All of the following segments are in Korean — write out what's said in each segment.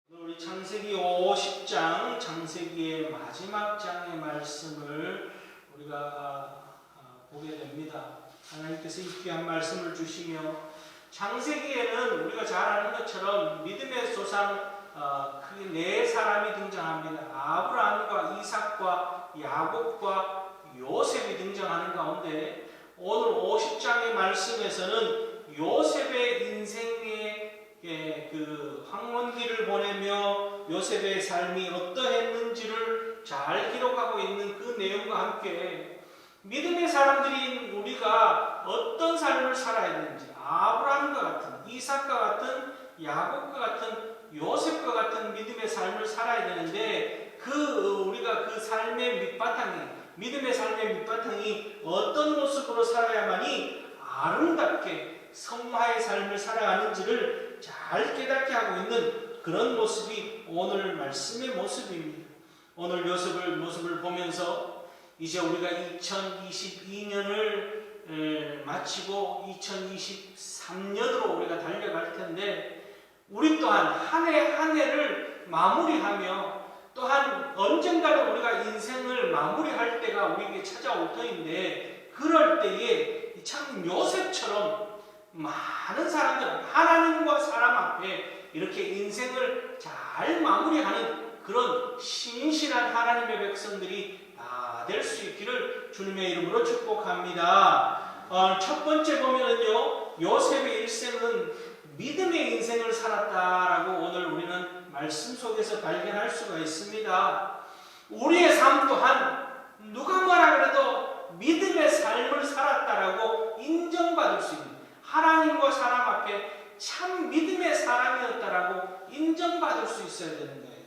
우리 창세기 50장, 창세기의 마지막 장의 말씀을 우리가 보게 됩니다. 하나님께서 이 귀한 말씀을 주시며, 창세기에는 우리가 잘 아는 것처럼 믿음의 조상 크게 네 사람이 등장합니다. 아브라함과 이삭과 야곱과 요셉이 등장하는 가운데 오늘 50장의 말씀에서는 요셉의 인생의 그 황혼기를 보내며 요셉의 삶이 어떠했는지를 잘 기록하고 있는 그 내용과 함께 믿음의 사람들인 우리가 어떤 삶을 살아야 되는지, 아브라함과 같은, 이삭과 같은, 야곱과 같은, 요셉과 같은 믿음의 삶을 살아야 되는데, 우리가 그 삶의 밑바탕이, 믿음의 삶의 밑바탕이 어떤 모습으로 살아야만이 아름답게 성화의 삶을 살아가는지를 잘 깨닫게 하고 있는 그런 모습이 오늘 말씀의 모습입니다. 오늘 모습을 보면서 이제 우리가 2022년을 마치고 2023년으로 우리가 달려갈 텐데, 우리 또한 한 해 한 해를 마무리하며 또한 언젠가는 우리가 인생을 마무리할 때가 우리에게 찾아올 터인데, 그럴 때에 참 요셉처럼 많은 사람들, 하나님과 사람 앞에 이렇게 인생을 잘 마무리하는 그런 신실한 하나님의 백성들이 다 될 수 있기를 주님의 이름으로 축복합니다. 첫 번째 보면은요, 요셉의 일생은 믿음의 인생을 살았다라고 오늘 우리는 말씀 속에서 발견할 수가 있습니다. 우리의 삶 또한 누가 뭐라 그래도 믿음의 삶을 살았다라고 인정받을 수 있는, 하나님과 사람 앞에 참 믿음의 사람이었다라고 인정받을 수 있어야 되는 거예요.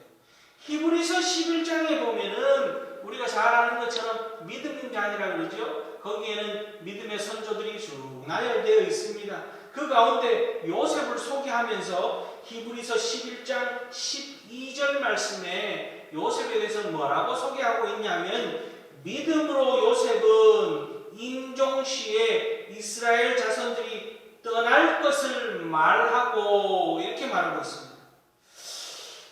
히브리서 11장에 보면은 우리가 잘 아는 것처럼 믿음의 장이라고 그러죠. 거기에는 믿음의 선조들이 쭉 나열되어 있습니다. 그 가운데 요셉을 소개하면서 히브리서 11장 12절 말씀에 요셉에 대해서 뭐라고 소개하고 있냐면, 믿음으로 요셉은 임종시에 이스라엘 자손들이 떠날 것을 말하고, 이렇게 말하고 있습니다.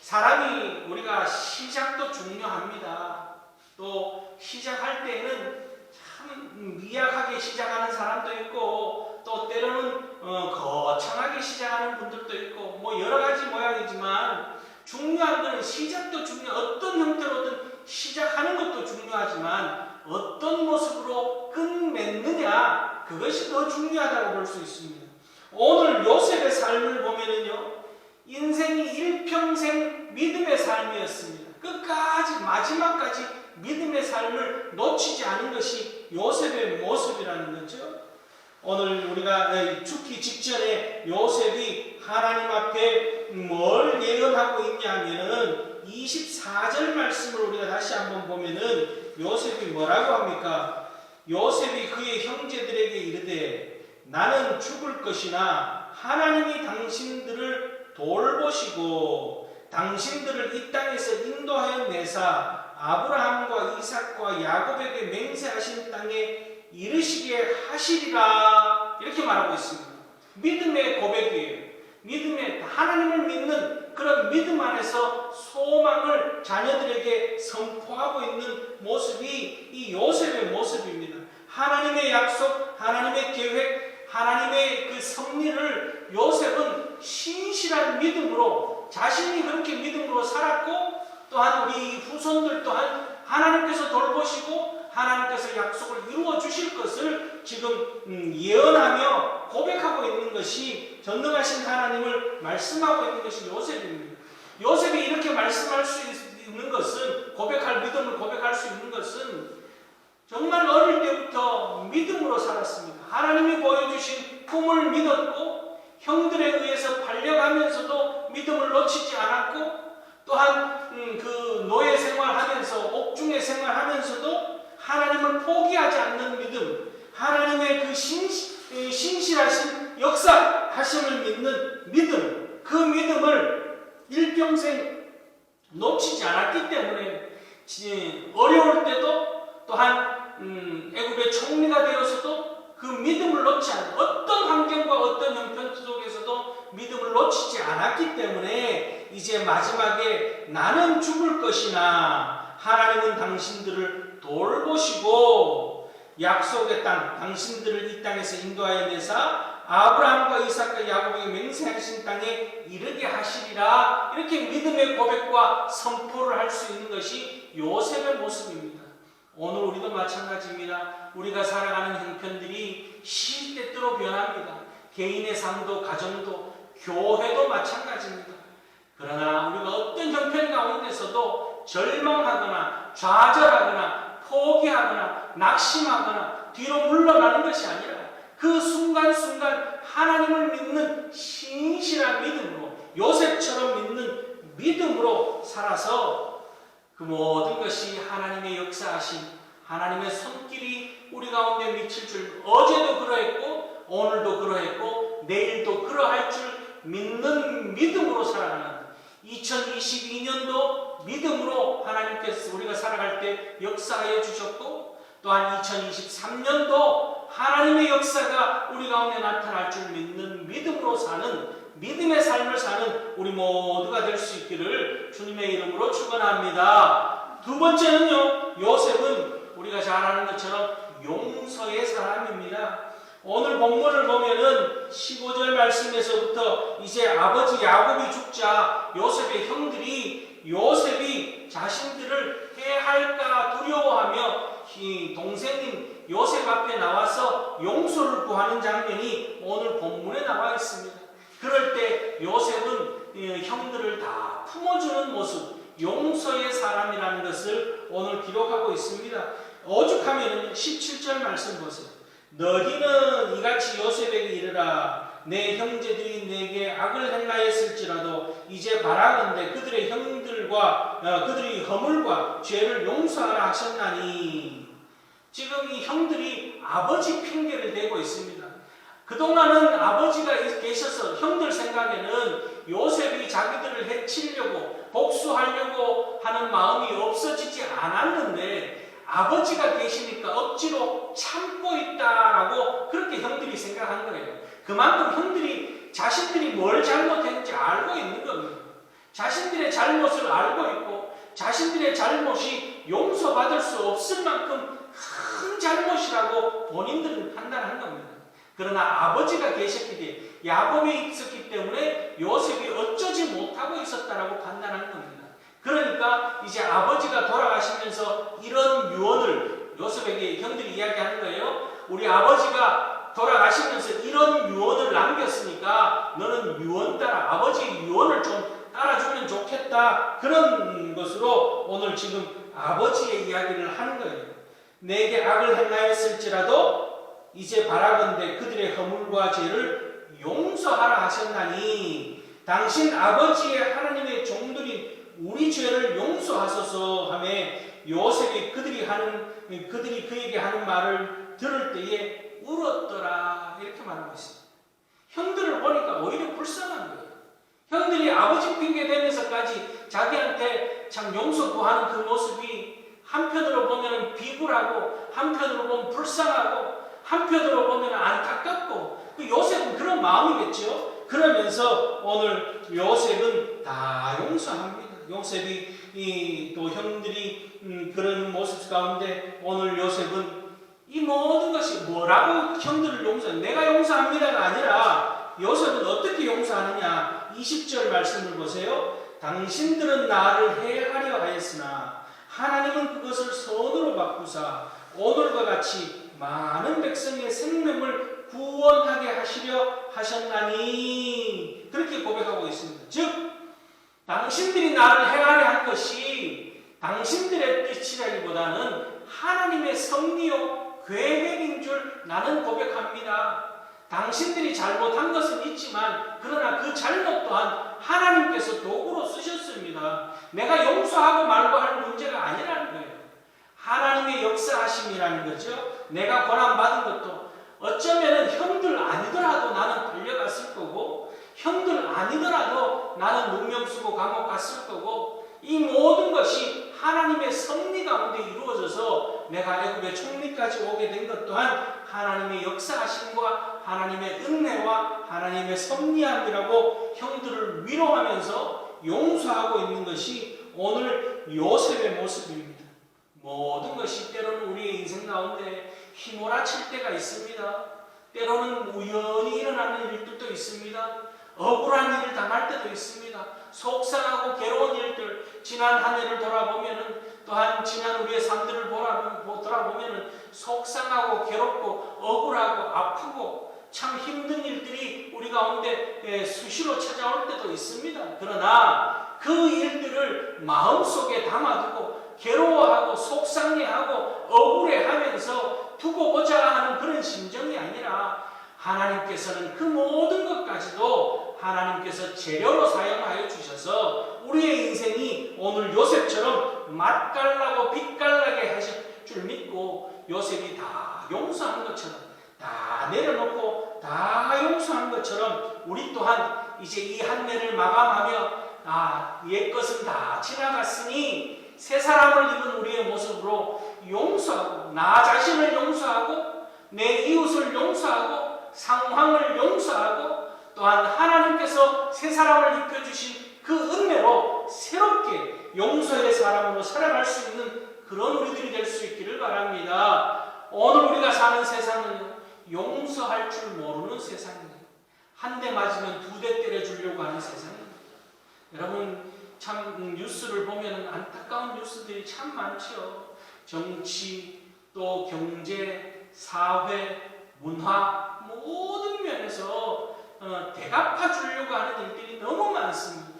사람이 우리가 시작도 중요합니다. 또 시작할 때는 참 미약하게 시작하는 사람도 있고, 또 때로는 거창하게 시작하는 분들도 있고, 뭐 여러 가지 모양이지만 중요한 것은 시작도 어떤 형태로든 시작하는 것도 중요하지만 어떤 모습으로 끝맺느냐, 그것이 더 중요하다고 볼 수 있습니다. 오늘 요셉의 삶을 보면은요, 인생이 일평생 믿음의 삶이었습니다. 끝까지 마지막까지 믿음의 삶을 놓치지 않은 것이 요셉의 모습이라는 거죠. 오늘 우리가 죽기 직전에 요셉이 하나님 앞에 뭘 예언하고 있냐면은 24절 말씀을 우리가 다시 한번 보면은 요셉이 뭐라고 합니까? 요셉이 그의 형제들에게 이르되, 나는 죽을 것이나 하나님이 당신들을 돌보시고 당신들을 이 땅에서 인도하여 내사 아브라함과 이삭과 야곱에게 맹세하신 땅에 이르시게 하시리라, 이렇게 말하고 있습니다. 믿음의 고백이에요. 믿음의, 하나님을 믿는 그런 믿음 안에서 소망을 자녀들에게 선포하고 있는 모습이 이 요셉의 모습입니다. 하나님의 약속, 하나님의 계획, 하나님의 그 섭리를 요셉은 신실한 믿음으로, 자신이 그렇게 믿음으로 살았고, 또한 우리 후손들 또한 하나님께서 돌보시고 하나님께서 약속을 이루어 주실 것을 지금 예언하며 고백하고 있는 것이, 전능하신 하나님을 말씀하고 있는 것이 요셉입니다. 요셉이 이렇게 말씀할 수 있는 것은, 고백할 믿음을 고백할 수 있는 것은 정말 어릴 때부터 믿음으로 살았습니다. 하나님이 보여주신 꿈을 믿었고, 형들에 의해서 팔려가면서도 믿음을 놓치지 않았고, 또한 그 노예 생활하면서, 옥중에 생활하면서도 하나님을 포기하지 않는 믿음, 하나님의 그 신실하신 역사하심을 믿는 믿음, 그 믿음을 일평생 놓치지 않았기 때문에 어려울 때도, 또한 애굽의 총리가 되어서도 그 믿음을 놓지 않는, 어떤 환경과 어떤 형편 속에서도 믿음을 놓치지 않았기 때문에 이제 마지막에 나는 죽을 것이나 하나님은 당신들을 돌보시고 약속의 땅, 당신들을 이 땅에서 인도하여 내사 아브라함과 이삭과 야곱에게 맹세하신 땅에 이르게 하시리라. 이렇게 믿음의 고백과 선포를 할 수 있는 것이 요셉의 모습입니다. 오늘 우리도 마찬가지입니다. 우리가 살아가는 형편들이 시시때때로 변합니다. 개인의 삶도 가정도 교회도 마찬가지입니다. 그러나 우리가 어떤 형편 가운데서도 절망하거나 좌절하거나 포기하거나 낙심하거나 뒤로 물러나는 것이 아니라 그 순간순간 하나님을 믿는 신실한 믿음으로 요셉처럼 믿는 믿음으로 살아서 그 모든 것이 하나님의 역사하심, 하나님의 손길이 우리 가운데 미칠 줄 어제도 그러했고 오늘도 그러했고 내일도 그러할 줄 믿는 믿음으로 살아가는 2022년도 믿음으로 하나님께서 우리가 살아갈 때 역사하여 주셨고 또한 2023년도 하나님의 역사가 우리 가운데 나타날 줄 믿는 믿음으로 사는 믿음의 삶을 사는 우리 모두가 될 수 있기를 주님의 이름으로 축원합니다. 두 번째는요, 요셉은 우리가 잘 아는 것처럼 용서의 사람입니다. 오늘 본문을 보면은 15절 말씀에서부터 이제 아버지 야곱이 죽자 요셉의 형들이 요셉이 자신들을 해할까 두려워하며 동생인 요셉 앞에 나와서 용서를 구하는 장면이 오늘 본문에 나와 있습니다. 그럴 때 요셉은 형들을 다 품어주는 모습, 용서의 사람이라는 것을 오늘 기록하고 있습니다. 오죽하면 17절 말씀 보세요. 너희는 이같이 요셉에게 이르라. 내 형제들이 내게 악을 행하였을지라도 이제 바라건대 그들의 형들과 그들의 허물과 죄를 용서하라 하셨나니. 지금 이 형들이 아버지 핑계를 대고 있습니다. 그동안은 아버지가 계셔서 형들 생각에는 요셉이 자기들을 해치려고 복수하려고 하는 마음이 없어지지 않았는데 아버지가 계시니까 억지로 참고 있다라고 그렇게 형들이 생각한 거예요. 그만큼 형들이 자신들이 뭘 잘못했는지 알고 있는 겁니다. 자신들의 잘못을 알고 있고 자신들의 잘못이 용서받을 수 없을 만큼 큰 잘못이라고 본인들은 판단한 겁니다. 그러나 아버지가 계셨기 때문에 야곱이 있었기 때문에 요셉이 어쩌지 못하고 있었다라고 판단한 겁니다. 그러니까 이제 아버지가 돌아가시면서 이런 유언을 요셉에게 형들이 이야기하는 거예요. 우리 아버지가 돌아가시면서 이런 유언을 남겼으니까 너는 유언 따라 아버지의 유언을 좀 따라주면 좋겠다. 그런 것으로 오늘 지금 아버지의 이야기를 하는 거예요. 내게 악을 행하였을지라도 이제 바라건대 그들의 허물과 죄를 용서하라 하셨나니 당신 아버지의 하나님의 종들인 우리 죄를 용서하소서 하며 요셉이 그들이 그에게 하는 말을 들을 때에 울었더라. 이렇게 말하고 있습니다. 형들을 보니까 오히려 불쌍한 거예요. 형들이 아버지 핑계 대면서까지 자기한테 참 용서 구하는 그 모습이 한편으로 보면 비굴하고 한편으로 보면 불쌍하고 한편으로 보면 안타깝고 그 요셉은 그런 마음이겠죠. 그러면서 오늘 요셉은 다 용서합니다. 요셉이 또 형들이 그런 모습 가운데 오늘 요셉은 이 모든 것이 뭐라고 형들을 용서해? 내가 용서합니다가 아니라 요셉은 어떻게 용서하느냐? 20절 말씀을 보세요. 당신들은 나를 해하려 하였으나 하나님은 그것을 선으로 바꾸사 오늘과 같이 많은 백성의 생명을 구원하게 하시려 하셨나니. 그렇게 고백하고 있습니다. 즉 당신들이 나를 해하려 한 것이 당신들의 뜻이라기보다는 하나님의 섭리요 계획인 줄 나는 고백합니다. 당신들이 잘못한 것은 있지만 그러나 그 잘못 또한 하나님께서 도구로 쓰셨습니다. 내가 용서하고 말고 할 문제가 아니라는 거예요. 하나님의 역사하심이라는 거죠. 내가 고난받은 것도 어쩌면 형들 아니더라도 나는 달려갔을 거고 형들 아니더라도 나는 문명 쓰고 감옥 갔을 거고 이 모든 것이 하나님의 섭리 가운데 이루어져서 내가 애굽의 총리까지 오게 된 것 또한 하나님의 역사하심과 하나님의 은혜와 하나님의 섭리함이라고 형들을 위로하면서 용서하고 있는 것이 오늘 요셉의 모습입니다. 모든 것이 때로는 우리의 인생 가운데 휘몰아칠 때가 있습니다. 때로는 우연히 일어나는 일들도 있습니다. 억울한 일을 당할 때도 있습니다. 속상하고 괴로운 일들, 지난 한 해를 돌아보면은, 또한 지난 우리의 삶들을 돌아보면은 속상하고 괴롭고 억울하고 아프고 참 힘든 일들이 우리 가운데 수시로 찾아올 때도 있습니다. 그러나 그 일들을 마음속에 담아두고 괴로워하고 속상해하고 억울해하면서 두고 보자 하는 그런 심정이 아니라, 하나님께서는 그 모든 것까지도 하나님께서 재료로 사용하여 주셔서 우리의 인생이 오늘 요셉처럼 맛깔나고 빛깔나게 하실 줄 믿고, 요셉이 다 용서한 것처럼, 다 내려놓고 다 용서한 것처럼 우리 또한 이제 이 한 해를 마감하며 옛것은 다 지나갔으니 새 사람을 입은 우리의 모습으로 용서하고, 나 자신을 용서하고, 내 이웃을 용서하고, 상황을 용서하고, 또한 하나님께서 새 사람을 입혀주신 그 은혜로 새롭게 용서의 사람으로 살아갈 수 있는 그런 우리들이 될 수 있기를 바랍니다. 오늘 우리가 사는 세상은 용서할 줄 모르는 세상이에요. 한 대 맞으면 두 대 때려주려고 하는 세상이에요. 여러분, 참 뉴스를 보면 안타까운 뉴스들이 참 많죠. 정치, 또 경제, 사회, 문화 모든 면에서 대갚아 주려고 하는 일들이 너무 많습니다.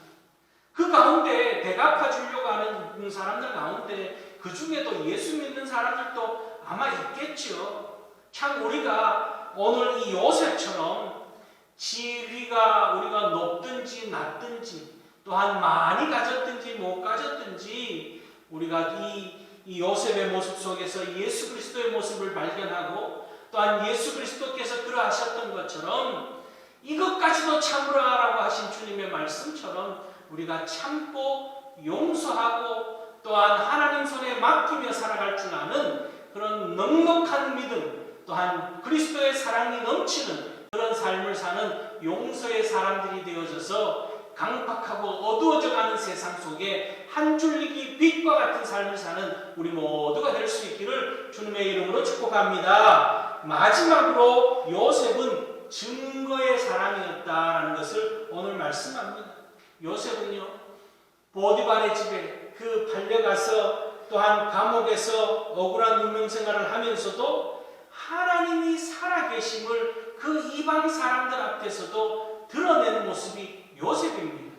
그 가운데 대갚아 주려고 하는 사람들 가운데 그 중에도 예수 믿는 사람들도 아마 있겠죠. 참 우리가 오늘 이 요셉처럼 지위가 우리가 높든지 낮든지, 또한 많이 가졌든지 못 가졌든지, 우리가 이 요셉의 모습 속에서 예수 그리스도의 모습을 발견하고, 또한 예수 그리스도께서 그러하셨던 것처럼 이것까지도 참으라라고 하신 주님의 말씀처럼 우리가 참고 용서하고, 또한 하나님 손에 맡기며 살아갈 줄 아는 그런 넉넉한 믿음, 또한 그리스도의 사랑이 넘치는 그런 삶을 사는 용서의 사람들이 되어져서 강팍하고 어두워져가는 세상 속에 한 줄기 빛과 같은 삶을 사는 우리 모두가 될 수 있기를 주님의 이름으로 축복합니다. 마지막으로 요셉은 증거의 사람이었다라는 것을 오늘 말씀합니다. 요셉은요, 보디발의 집에 그 팔려가서 또한 감옥에서 억울한 운명 생활을 하면서도 하나님이 살아계심을 그 이방 사람들 앞에서도 드러내는 모습이 요셉입니다.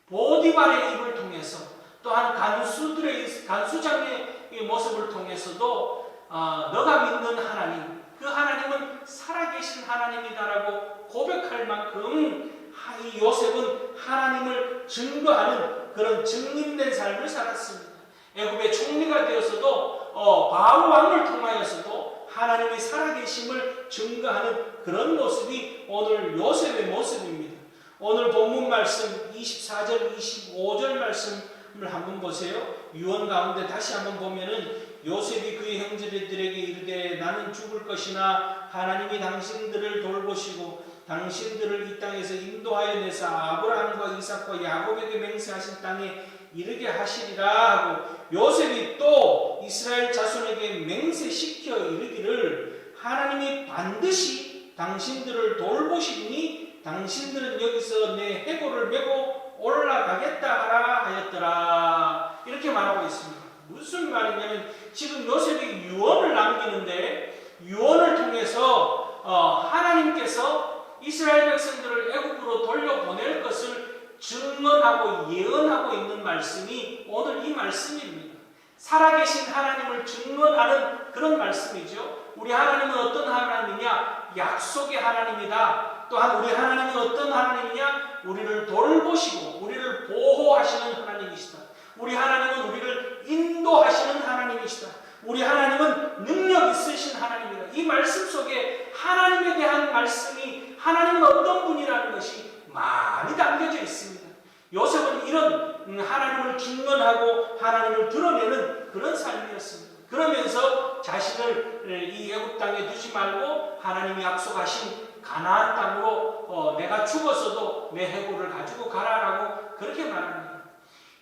보디발의 입을 통해서, 또한 간수장의 모습을 통해서도 너가 믿는 하나님, 그 하나님은 살아계신 하나님이다라고 고백할 만큼 이 요셉은 하나님을 증거하는 그런 증인된 삶을 살았습니다. 애굽의 총리가 되어서도 바로 왕을 통하여서도 하나님의 살아계심을 증거하는 그런 모습이 오늘 요셉의 모습입니다. 오늘 본문 말씀 24절 25절 말씀을 한번 보세요. 유언 가운데 다시 한번 보면은, 요셉이 그의 형제들에게 이르되 나는 죽을 것이나 하나님이 당신들을 돌보시고 당신들을 이 땅에서 인도하여 내사 아브라함과 이삭과 야곱에게 맹세하신 땅에 이르게 하시리라 하고, 요셉이 또 이스라엘 자손에게 맹세시켜 이르기를 하나님이 반드시 당신들을 돌보시니 당신들은 여기서 내 해골을 메고 올라가겠다 하라 하였더라. 이렇게 말하고 있습니다. 무슨 말이냐면, 지금 요셉이 유언을 남기는데, 유언을 통해서 하나님께서 이스라엘 백성들을 애굽으로 돌려보낼 것을 증언하고 예언하고 있는 말씀이 오늘 이 말씀입니다. 살아계신 하나님을 증언하는 그런 말씀이죠. 우리 하나님은 어떤 하나님이냐? 약속의 하나님이다. 또한 우리 하나님은 어떤 하나님이냐? 우리를 돌보시고 우리를 보호하시는 하나님이시다. 우리 하나님은 우리를 인도하시는 하나님이시다. 우리 하나님은 능력 있으신 하나님이다. 이 말씀 속에 하나님에 대한 말씀이, 하나님은 어떤 분이라는 것이 많이 담겨져 있습니다. 요셉은 이런 하나님을 증언하고 하나님을 드러내는 그런 삶이었습니다. 그러면서 자신을 이 애굽 땅에 두지 말고 하나님이 약속하신 가나안 땅으로 내가 죽었어도 내 해골을 가지고 가라라고 그렇게 말합니다.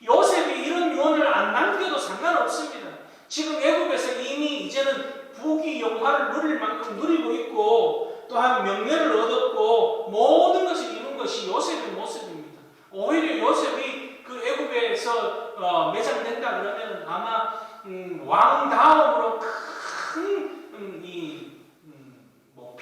요셉이 이런 유언을 안 남겨도 상관없습니다. 지금 애굽에서 이미 이제는 부귀 영화를 누릴 만큼 누리고 있고 또한 명예를 얻었고 모든 것을 이룬 것이 요셉의 모습입니다. 오히려 요셉이 그 애굽에서 매장된다 그러면 아마 왕 다음으로 큰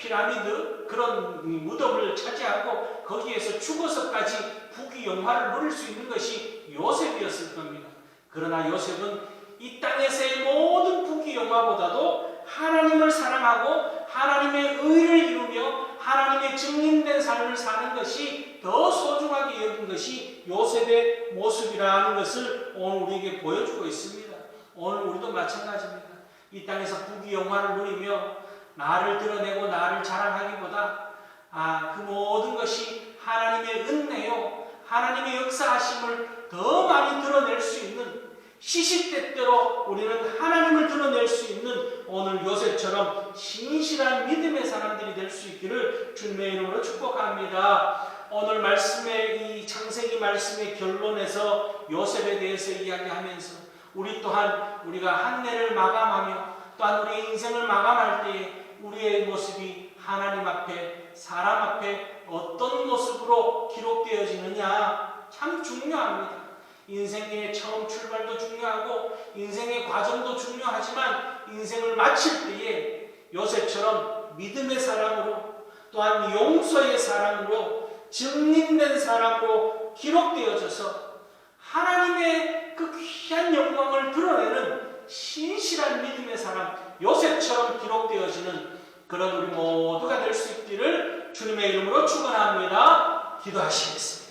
피라미드 그런 무덤을 차지하고 거기에서 죽어서까지 부귀 영화를 누릴 수 있는 것이 요셉이었을 겁니다. 그러나 요셉은 이 땅에서의 모든 부귀 영화보다도 하나님을 사랑하고 하나님의 의를 이루며 하나님의 증인된 삶을 사는 것이 더 소중하게 여긴 것이 요셉의 모습이라는 것을 오늘 우리에게 보여주고 있습니다. 오늘 우리도 마찬가지입니다. 이 땅에서 부귀 영화를 누리며 나를 드러내고 나를 자랑하기보다 그 모든 것이 하나님의 은혜요 하나님의 역사하심을 더 많이 드러낼 수 있는 시시때때로 우리는 하나님을 드러낼 수 있는 오늘 요셉처럼 신실한 믿음의 사람들이 될 수 있기를 주님의 이름으로 축복합니다. 오늘 말씀의 이 창세기 말씀의 결론에서 요셉에 대해서 이야기하면서 우리 또한 우리가 한 해를 마감하며 또한 우리의 인생을 마감할 때에 우리의 모습이 하나님 앞에 사람 앞에 어떤 모습으로 기록되어지느냐 참 중요합니다. 인생의 처음 출발도 중요하고 인생의 과정도 중요하지만 인생을 마칠 때에 요셉처럼 믿음의 사람으로 또한 용서의 사람으로 증인된 사람으로 기록되어져서 하나님의 그 귀한 영광을 드러내는 신실한 믿음의 사람 요셉처럼 기록되어지는 그런 우리 모두가 될 수 있기를 주님의 이름으로 축원합니다. 기도하시겠습니다.